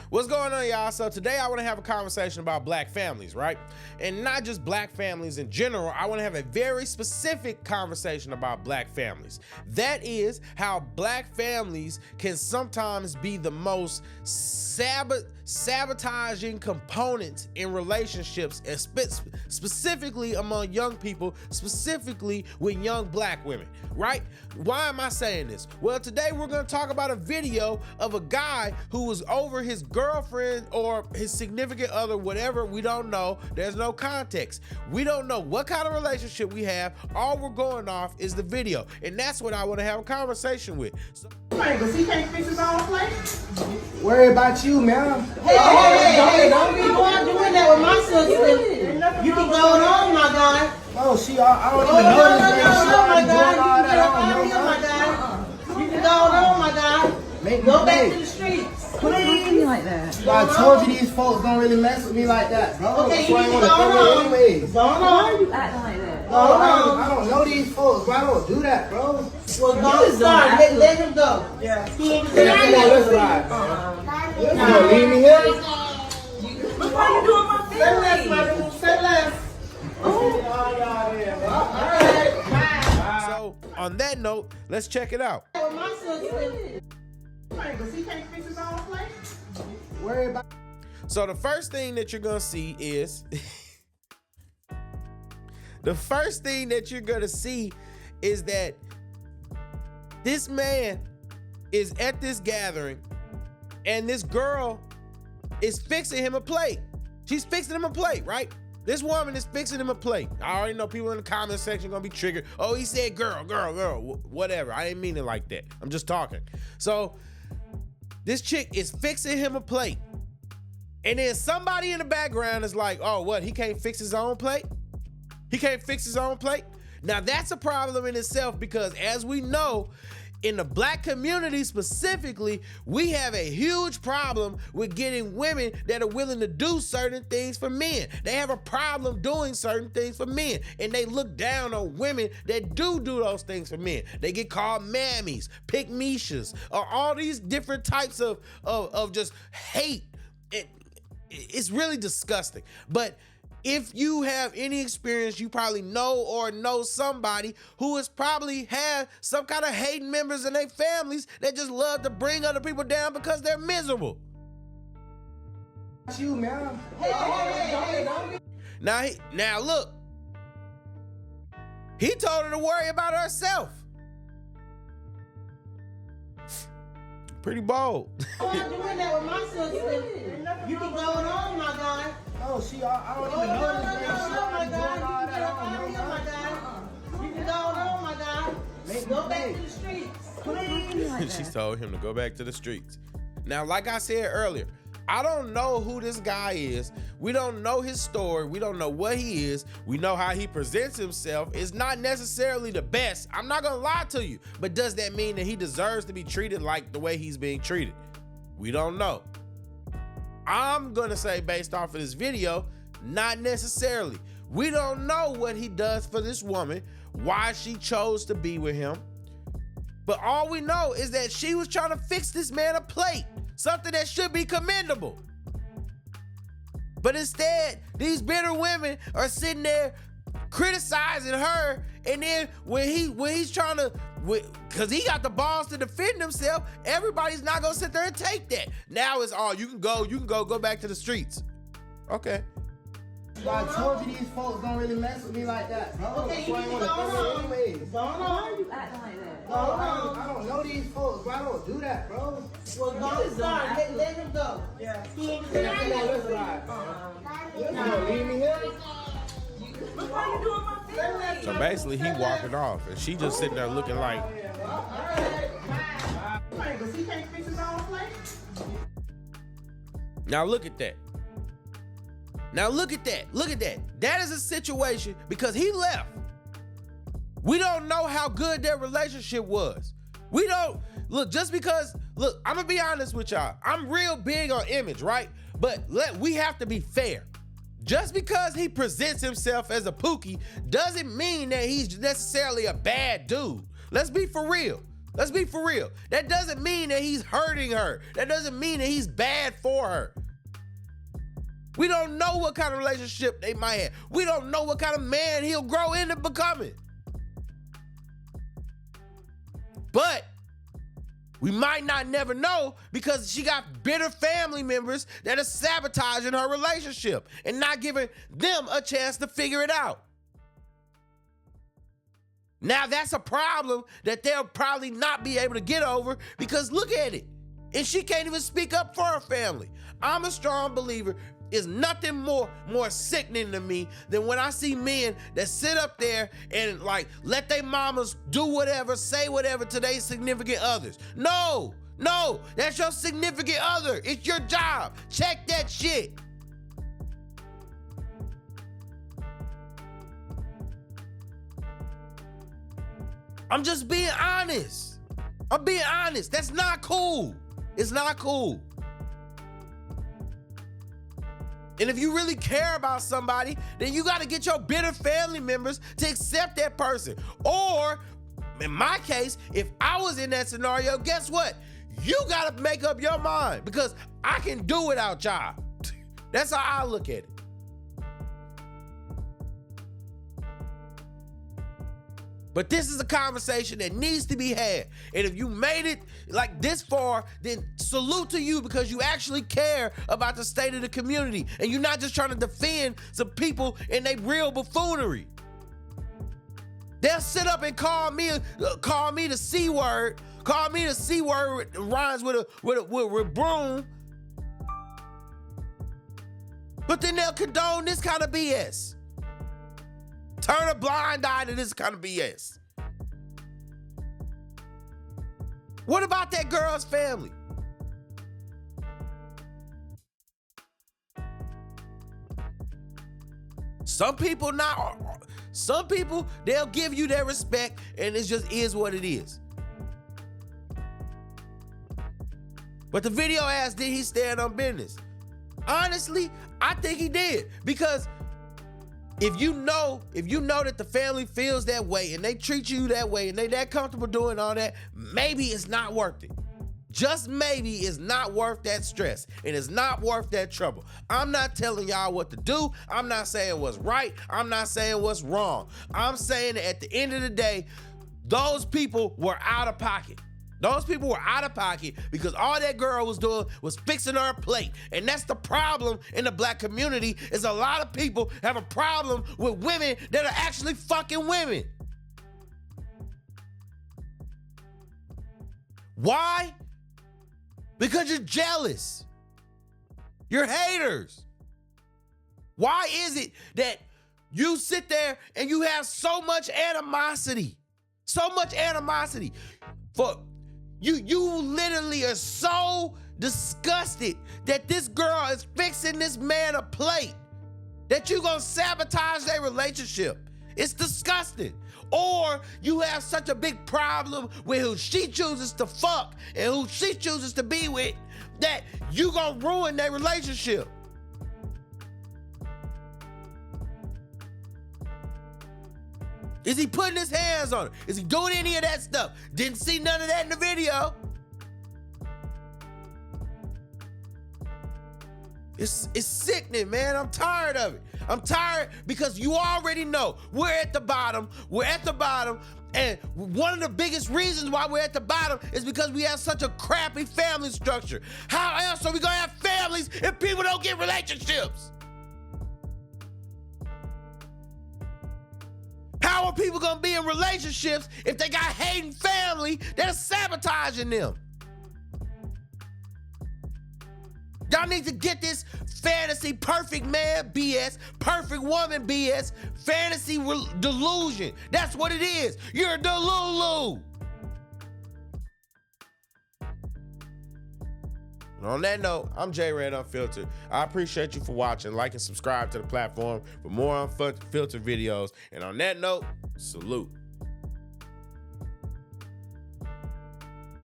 What's going on, y'all? So today I want to have a conversation about black families, right? And not just black families in general. I want to have a very specific conversation about black families. That is how black families can sometimes be the most sabotaging components in relationships, and specifically among young people, specifically with young black women, right? Why am I saying this? Well, today we're going to talk about a video of a guy who was over his girlfriend or his significant other, whatever. We don't know. There's no context. We don't know what kind of relationship we have. All we're going off is the video, and that's what I want to have a conversation with. So, Because he can't fix his own plate. Worry about you, man. Hey, don't be going doing that with my sister. You can go on, my guy. Oh, I don't even know this man. She already doing all that. You can go on, my guy. Go back to the streets. What are you doing like that? I told you these folks don't really mess with me like that, bro. Okay, That's why I you want to can come go in on. anyways. Go on. Why are you acting like that? I don't know these folks, bro. I don't do that, bro. Well, don't start. Let him go. Yeah. He ain't Come on, let's ride. You gonna leave me here? Look why you doing my Say less, family. my dude. Say less. So on that note, let's check it out. With my sister. Because he can't fix his own plate. Worry about. So the first thing that you're gonna see is that this man is at this gathering and this girl is fixing him a plate. She's fixing him a plate, right? This woman is fixing him a plate. I already know people in the comment section gonna be triggered. Oh, he said girl, whatever. I didn't mean it like that. I'm just talking. So this chick is fixing him a plate. And then somebody in the background is like, oh, what? He can't fix his own plate? He can't fix his own plate? Now that's a problem in itself, because as we know, in the black community specifically, we have a huge problem with getting women that are willing to do certain things for men. They have a problem doing certain things for men, and they look down on women that do those things for men. They get called mammies, pick-meshas, or all these different types of just hate. It's really disgusting. But if you have any experience, you probably know somebody who has probably had some kind of hating members in their families that just love to bring other people down because they're miserable. You, man. Now look, he told her to worry about herself. Pretty bold. I'm doing that with my sister. You can go on, my guy. Oh, I don't even know this man. She already doing all that. You can go on, my guy. Go back to the streets. What are you doing like She that? told him to go back to the streets. Now, like I said earlier, I don't know who this guy is. We don't know his story. We don't know what he is. We know how he presents himself. It's not necessarily the best. I'm not gonna lie to you. But does that mean that he deserves to be treated like the way he's being treated? We don't know. I'm gonna say, based off of this video, not necessarily. We don't know what he does for this woman, why she chose to be with him. But all we know is that she was trying to fix this man a plate, something that should be commendable. But instead, these bitter women are sitting there criticizing her, and then when he's trying to, because he got the balls to defend himself, everybody's not gonna sit there and take that. Now it's all, you can go back to the streets. Okay. I told you these folks don't really mess with me like that, bro. Okay, That's you why I can want to go come in on. anyways. Go Why on. are you acting like that? I don't know these folks, bro. I don't do that, bro. Well, don't start. Let him go. Yeah. He ain't Come on, let's ride. You gonna leave me here? Look why you doing my family. So basically, he walking off, and she just sitting there looking like, Because he can't fix his own plate. now look at that. Now look at that. Look at that. That is a situation because he left. We don't know how good their relationship was. We don't, look, just because, look, I'm gonna be honest with y'all. I'm real big on image, right? But we have to be fair. Just because he presents himself as a pookie doesn't mean that he's necessarily a bad dude. Let's be for real. Let's be for real. That doesn't mean that he's hurting her. That doesn't mean that he's bad for her. We don't know what kind of relationship they might have. We don't know what kind of man he'll grow into becoming. But we might not never know because she got bitter family members that are sabotaging her relationship and not giving them a chance to figure it out. Now that's a problem that they'll probably not be able to get over because look at it. And she can't even speak up for her family. I'm a strong believer. Is nothing more sickening to me than when I see men that sit up there and like let their mamas do whatever, say whatever to their significant others. No, that's your significant other. It's your job. Check that shit. I'm just being honest. I'm being honest. That's not cool. It's not cool. And if you really care about somebody, then you got to get your bitter family members to accept that person. Or, in my case, if I was in that scenario, guess what? You got to make up your mind because I can do without y'all. That's how I look at it. But this is a conversation that needs to be had. And if you made it like this far, then salute to you because you actually care about the state of the community. And you're not just trying to defend some people in their real buffoonery. They'll sit up and call me the C word. Call me the C word rhymes with broom. But then they'll condone this kind of BS. Turn a blind eye to this kind of BS. What about that girl's family? Some people, they'll give you their respect and it just is what it is. But the video asked, did he stand on business? Honestly, I think he did because if you know that the family feels that way and they treat you that way and they that comfortable doing all that, maybe it's not worth it. Just maybe it's not worth that stress and it's not worth that trouble. I'm not telling y'all what to do. I'm not saying what's right. I'm not saying what's wrong. I'm saying that at the end of the day, those people were out of pocket. Those people were out of pocket because all that girl was doing was fixing her plate. And that's the problem in the black community is a lot of people have a problem with women that are actually fucking women. Why? Because you're jealous. You're haters. Why is it that you sit there and you have so much animosity? So much animosity for you literally are so disgusted that this girl is fixing this man a plate that you gonna sabotage their relationship. It's disgusting. Or you have such a big problem with who she chooses to fuck and who she chooses to be with that you gonna ruin their relationship. Is he putting his hands on her? Is he doing any of that stuff? Didn't see none of that in the video. It's sickening, man. I'm tired of it. I'm tired because you already know we're at the bottom. We're at the bottom. And one of the biggest reasons why we're at the bottom is because we have such a crappy family structure. How else are we gonna have families if people don't get relationships? How are people gonna be in relationships if they got hating family that is sabotaging them? Y'all need to get this fantasy perfect man BS, perfect woman BS, fantasy delusion. That's what it is. You're a delulu. And on that note, I'm JayyRedd Unfiltered. I appreciate you for watching. Like and subscribe to the platform for more Unfiltered videos. And on that note, salute.